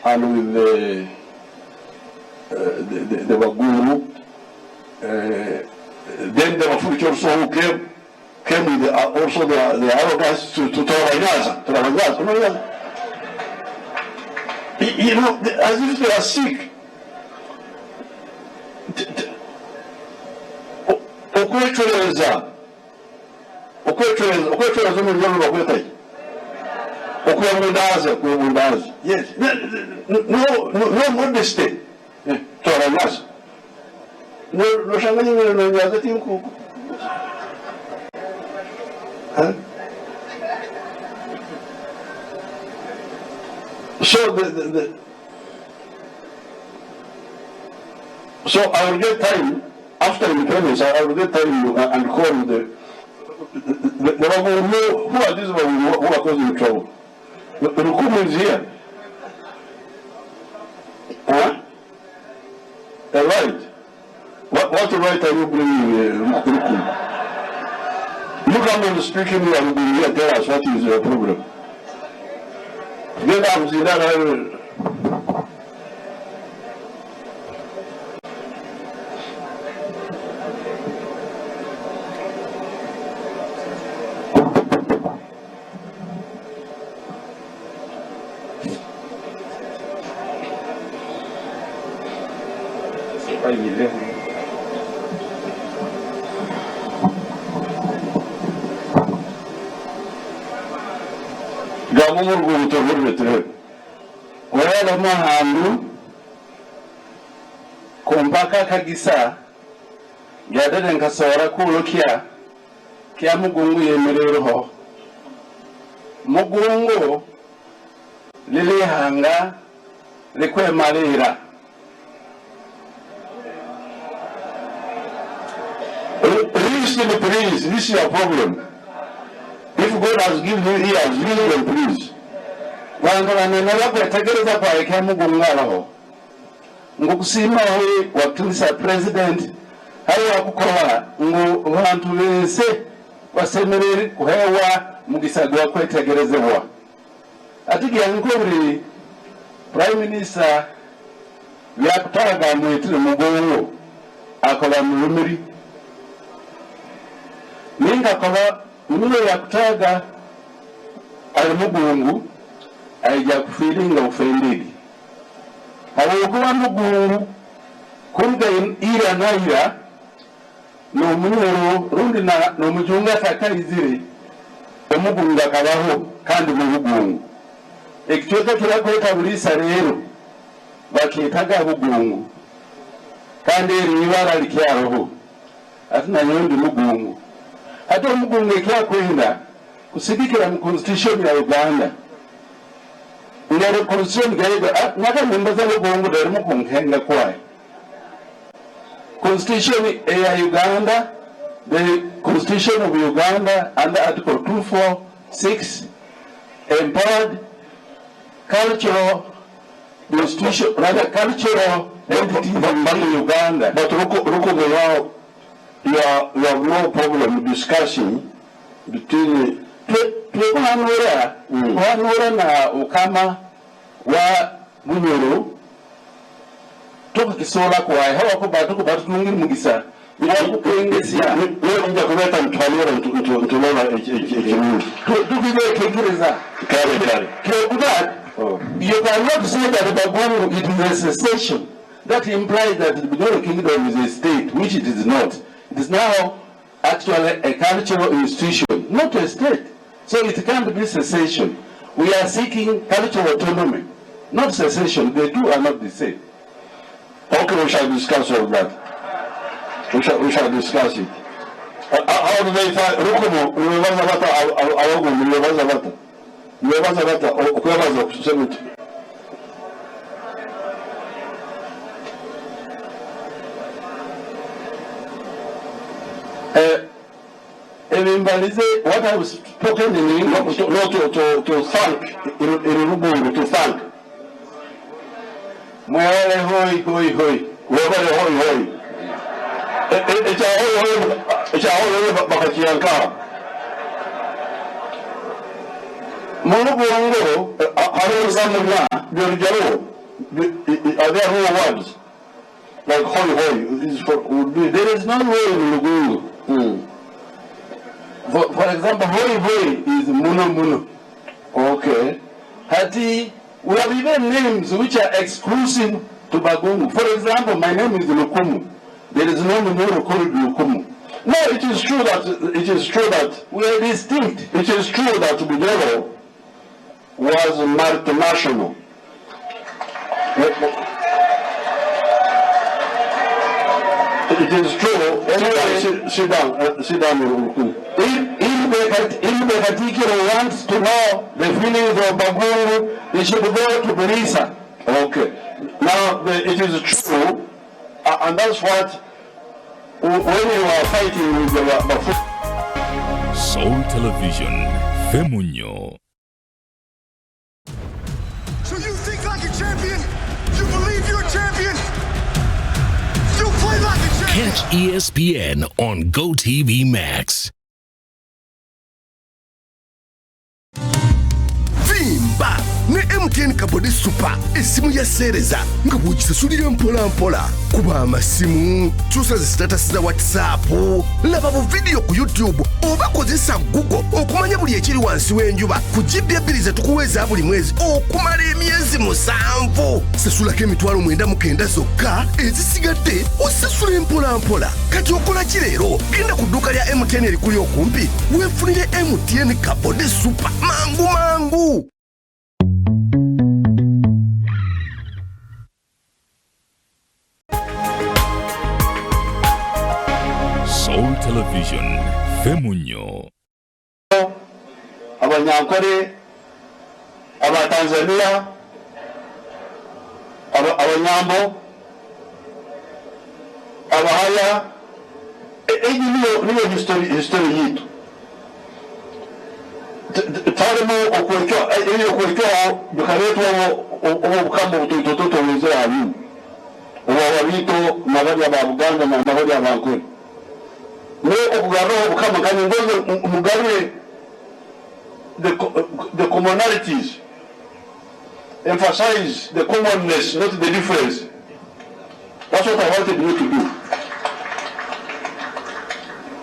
and with the Baguru, then the Afuge also who came with also the arrogance to Taravanyaza. You know, as if they are sick. Okukulembera yes, no modesty. Taravanyaza. No shangani no nyaza tinku. So so I will get time after independence. I will get time and call the who are these who are causing trouble. The Rukumu is here. Right. What right are you bringing Rukumu? You come and speak in here and be here, tell us what is your problem. Get up, Zidane. Wala mahandu kumpaka kagisa yadede nkasora kulokia kya mugungu yemereroho mugungu lili hanga likwe malira listen please, this is your problem. If God has given you ears, listen them please. Wantu wanenera kwetegereza kwa eka mugungalaho ngukusima we wakilisa president hari wakukola ngo bantu bese basemerere kuhewa mugisagwa kwetegerezebwa atigi yankobri prime minister yakutaga mwitire mugongo akola mulumiri ninga kola mulo yakutaga ali mugongo aija kufilinga offended. Hawokuba mugungu kumga ira na ira no munyero rundi na no mujunga sakarizire omugunga kabaho kandi mu bugungu ekitweka kirakweta bulisa rero bakitaga bugungu kandi ribara likyaroho ati na nyondi mugungu ati omugungu ekyakwenda kusidikira mu constitution ya Uganda ngere constitution gaiba naka membaza bugungu dali mu kunkenga kwayo constitution ya Uganda, the constitution of Uganda under article 246 empowered cultural institution, rather cultural entities in Uganda. But look, you have no problem discussing between Wanura na ukama wa Bunyoro toka kisola kwa hawa ko batuko batungi mugisa kuengezia wewe nje kuleta mtwalira ntulona ekimu tukije Akiiriza kare you cannot say that Bagungu it is a secession. That implies that the Bugoro Kingdom is a state, which it is not. It is now actually a cultural institution, not a state. So it can't be secession. We are seeking cultural autonomy, not secession. The two are not the same. Okay, we shall discuss all that. We shall discuss it. How do they find Rukumu? What I was spoken in English, to thank, to thank. Mwele hoi. Webale hoi. Echa hoi bakachiyanka. Mulubongo, are there real words? Like hoi. There is no hoi in Lugungu. For example, hoi is muno. Okay. Hati, we have even names which are exclusive to Bagungu. For example, my name is Lukumu. There is no Munoro called Lukumu. No, it is true that we are distinct. It is true that Bugoro was multinational. It is true. Anyway, sit down. If the particular wants to know the feelings of Bagungu, they should go to Berisa. Okay. Now, it is true, and that's what, when you are fighting with the Soul Television, Femunyo. So you think like a champion? You believe you're a champion? You play like a champion! Catch ESPN on GoTV Max. Vimba ne MTN Kabode Super esimu ya sereza nga bw'ogisasulira mpola kuba amasimu kyusa zi status za WhatsApp laba bu video ku YouTube oba kozesa Google okumanya buli ekiri wansi w'enjuba ku GB 2 tukuweza buli mwezi okumala emyezi 7 sasulako emitwalo 99 zokka ezisigadde osasula mpola kati okola ki leero genda ku dduuka lya MTN erikuli okumpi weefunire MTN Kabode Super mangu Soul Television, Femunyo. Abanyankole, Abatanzania, Abanyambo, Abahaya, niyo history yitu. Tarimo okwekyo bukaletwa obukambo butototo wezera abimu. Wabito nabali abaganda na nabali abankole. The commonalities, emphasize the commonness, not the difference. That's what I wanted you to do.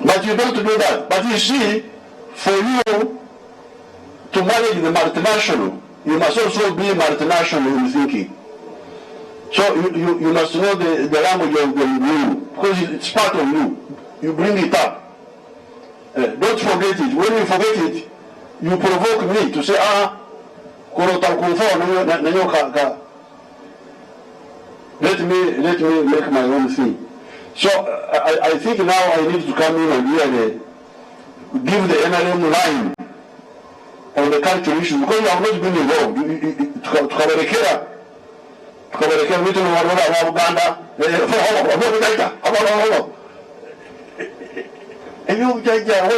But you don't do that. But you see, for you to manage the multinational, you must also be multinational in thinking. So you must know the language of the you, because it's part of you. You bring it up. Don't forget it. When you forget it, you provoke me to say, let me make my own thing. So I think now I need to come in and really give the NRM line on the cultural issues, because you have not been involved. Why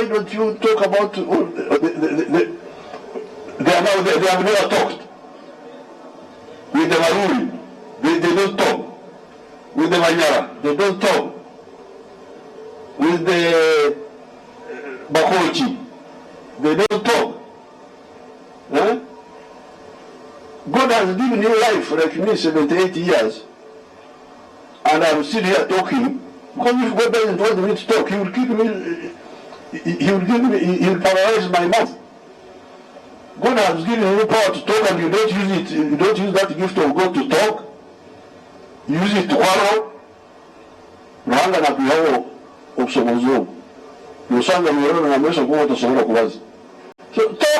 don't you talk about they have never talked with the Maruri? They don't talk with the Manyara. They don't talk with the Bakochi. They don't talk. God has given you life like me 78 years, and I'm still here talking. Because if God doesn't want me to talk, He will keep me. He will paralyze my mouth. God has given you power to talk, and you don't use it. You don't use that gift of God to talk. You use it to quarrel. Ruhanga na kuyaho obsomozo. Yosanga mirona na mweso kuwa tosomola kuwazi. So talk.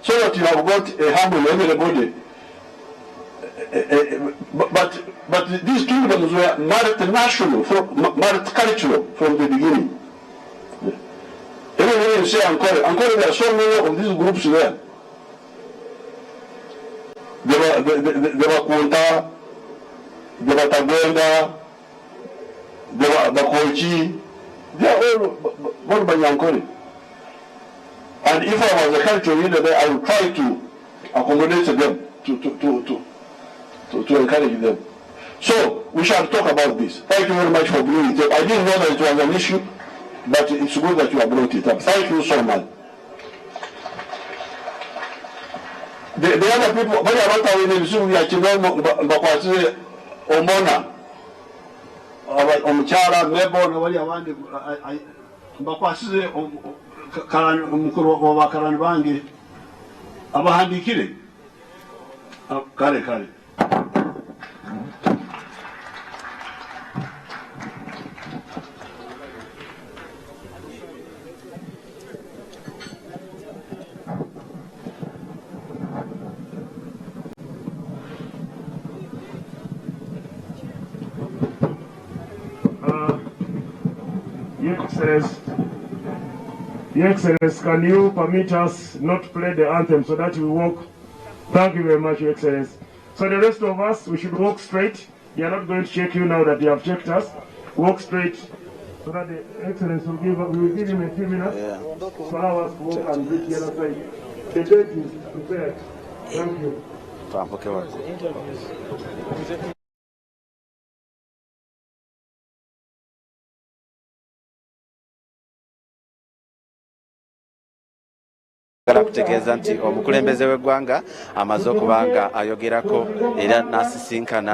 So that you have got a humble everybody. But these kingdoms were multinational, multicultural from the beginning. Even when you say Ankole, there are so many of these groups there. There were Kunta, there were Tagwenda, there were Bakochi. They are all born by Ankole. And if I was a cultural leader there, I would try to accommodate them, to encourage them. So we shall talk about this. Thank you very much for bringing it up. I didn't know that it was an issue, but it's good that you have brought it up. Thank you so much. The other people, when I went away, they said, Omona, Omchara, Mebo, Mukuru wa Karanbangi, Abahandikile. Kare. Your Excellency, can you permit us not to play the anthem so that we walk? Thank you very much, Your Excellency. So the rest of us, we should walk straight. We are not going to check you now that you have checked us. Walk straight so that the Excellency will give him a few minutes to allow us to walk and reach the other side. The date is prepared. Thank you. kutegeeza nti omukulembeze w'eggwanga amaze okubanga ayogerako era n'asisinkana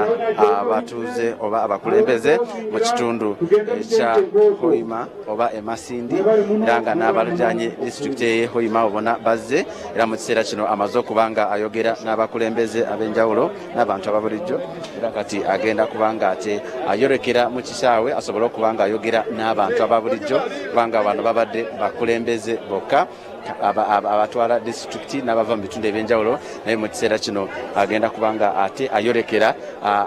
abatuuze oba abakulembeze mu kitundu ekya Hoima oba Emasindi era nga n'abaliraanye disitulikiti y'e Hoima obona bazze era mu kiseera kino amaze okubanga ayogera n'abakulembeze ab'enjawulo n'abantu ababulijjo era kati agenda kubanga ate ayorekera mu kisaawe asobole okubanga ayogera n'abantu ababulijjo kubanga bano babadde bakulembeze bokka abatwala disitulikiti n'abava mu bitundu ebyenjawulo naye mu kiseera kino agenda kubanga ate ayorekera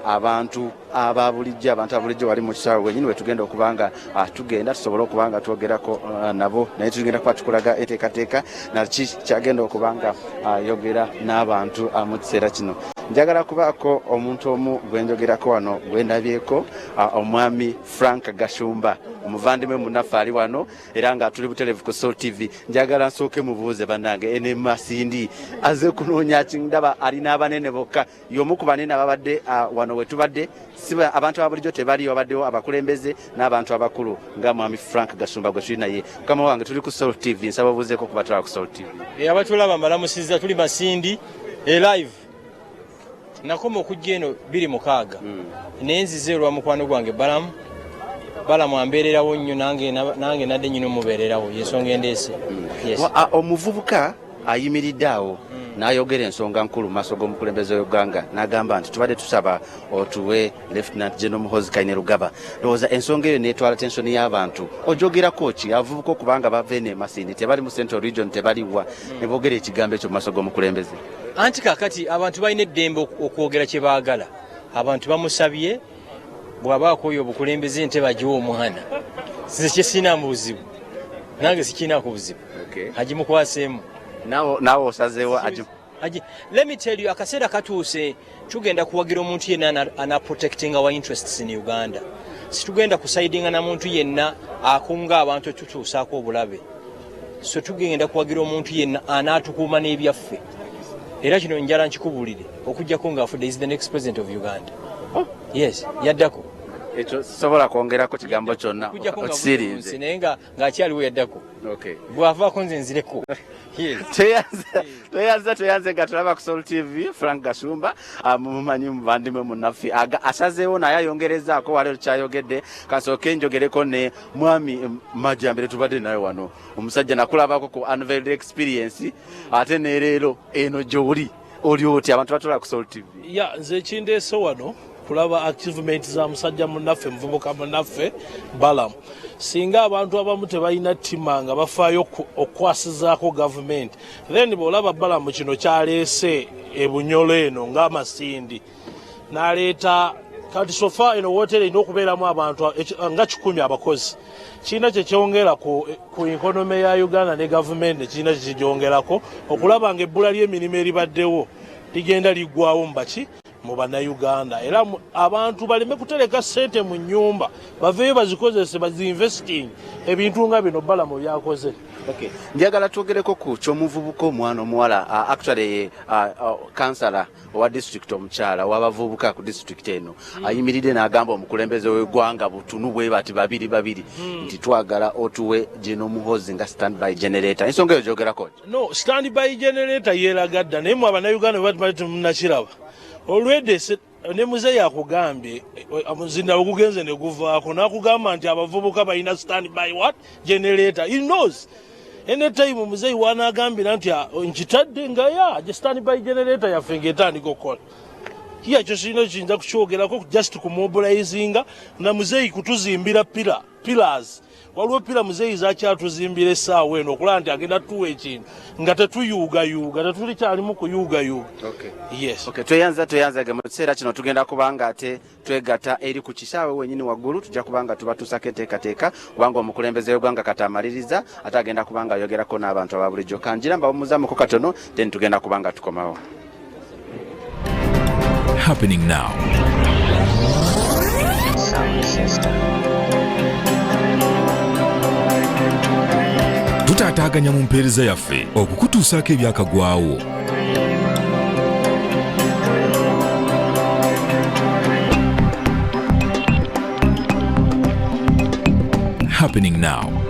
abantu ababulijjo wali mu kisaawe wenyini wetugenda okubanga tugenda tusobole okubanga twogerako nabo naye tugenda kuba tukulaga enteekateeka naki kyagenda okubanga ayogera n'abantu mu kiseera kino. Njagala kubaako omuntu omu gwenjogerako wano gwendabyeko omwami Framk Gashumba omuvandimwe munnaffe ali wano era nga tuli butereevu ku Soul TV. Njagala nsooke mubuuze bannange ene Masindi aze kunoonya kindaba alina abanene bokka y'omu ku banene ababadde wano wetubadde siba abantu ababulijjo tebali wabaddewo abakulembeze n'abantu abakulu nga mwami Framk Gashumba gwe tuli naye. Mukama wange tuli ku Soul TV nsaba buuzeeko kubatwala ku Soul TV. Abatulaba mbalamusizza tuli Masindi live nakoma okujja eno 26 nenzize olwa mukwano gwange Balaamu ambeererawo nnyo nange nadde nyina omubeererawo yensonga endeese. Omuvubuka ayimiridde awo n'ayogera ensonga nkulu maaso g'omukulembeze w'eggwanga n'agamba nti tubadde tusaba otuwe Lieutenant General Muhoozi Kainerugaba. Ndowooza ensonga eyo neetwala tensioni y'abantu. Ojogerako ki abavubuka okubanga bava eno e Masindi tebali mu Central Region tebaliwa ne boogera ekigambo ekyo mu maaso g'omukulembeze? Anti kaakati abantu balina eddembe okwogera kye baagala. Abantu bamusabye bw'abaako oyo obukulembeze nte bagiwa omwana. Size kye sina mu buzibu. Nange sikinaako buzibu. Agimukwaseemu. Naawe osazeewo Let me tell you, akaseera katuuse tugenda kuwagira omuntu yenna ana-protecting our interests in Uganda. Situgenda kusaidinga na muntu yenna akunga abantu tutuusaako obulabe. So tugenda kuwagira omuntu yenna anaatukuuma n'ebyaffe. Era kino njala nkikubulire okujjako ng'afudde is the next president of Uganda. Yes, yaddako. Ekyo sobola kwongerako kigambo kyonna okisirinze naye ng'akyaliwo yaddako. Bw'avaako nze nzireko. Tweyanze nga tulaba ku Soul TV. Framk Gashumba mumumanyi mubandimwe munnaffe asazeewo naye ayongerezaako wali lukyayogedde kasooke njogereko ne mwami Majjambere tubadde naye wano omusajja nakulabako ku unveiled experience ate nereero eno gy'oli oli oti abantu batulaba ku Soul TV. Nze kindeese wano kulaba achievement za musajja munnaffe muvubuka munnaffe Balaamu. Singa abantu abamu tebalina ttima nga bafaayo okwasizaako government, then bw'olaba Balaamu kino kyaleese ebunyolo eno ng'Amasindi n'aleeta kati sofa eno wooteri erina okubeeramu abantu nga 100 abakozi. Kiina kye kyongera ku ekonome ya Uganda ne government kiina kye kigyongerako okulaba nga ebbula ly'emirimu eribaddewo ligenda liggwawo mu bannayuganda. Era abantu baleme kutereka ssente mu nnyumba baveeyo bazikozese bazinvesting ebintu nga bino Balaamu byakoze. Njagala twogereko ku ky'omuvubuka omwana omuwala actually kansala owa district omukyala w'abavubuka ku district eno ayimiridde n'agamba omukulembeze w'eggwanga butunu bwe bati babiri nti twagala otuwe General Muhoozi nga standby generator. Ensonga eyo gyogerako? No, standby generator yeeragadda naye mu abannayuganda bwe bati temunnakiraba. Olwedde ne muzeeyi akugambye omuzinda ogugenze ne guvaako n'akugamba nti abavubuka balina standby generator. He knows. Anytime muzeeyi wanaagambira nti nkitadde nga standby generator yaffe ng'etandika okukola. Kyo kirina kiyinza kukyogerako just kumobilizinga na muzeeyi kutuzimbira pillars. Waliwo pila muzeeyi zakyatuzimbira essaawa eno okulaba nti agenda tuwa ekintu nga tetuyuugayuuga tetulikyalimu kuyuugayuuga. Tweyanza mu kiseera kino tugenda kubanga ate twegatta eri ku kisaawe wenyini waggulu tujja kubanga tubatuusako enteekateeka kubanga omukulembeze w'eggwanga kati amaliriza ate agenda kubanga ayogerako n'abantu aba bulijjo. Kanjira mbawumuzaamuko katono then tugenda kubanga tukomawo. Happening now. Tutaataaganya mu mpeereza yaffe okukutuusaako ebyakagwawo. Happening now.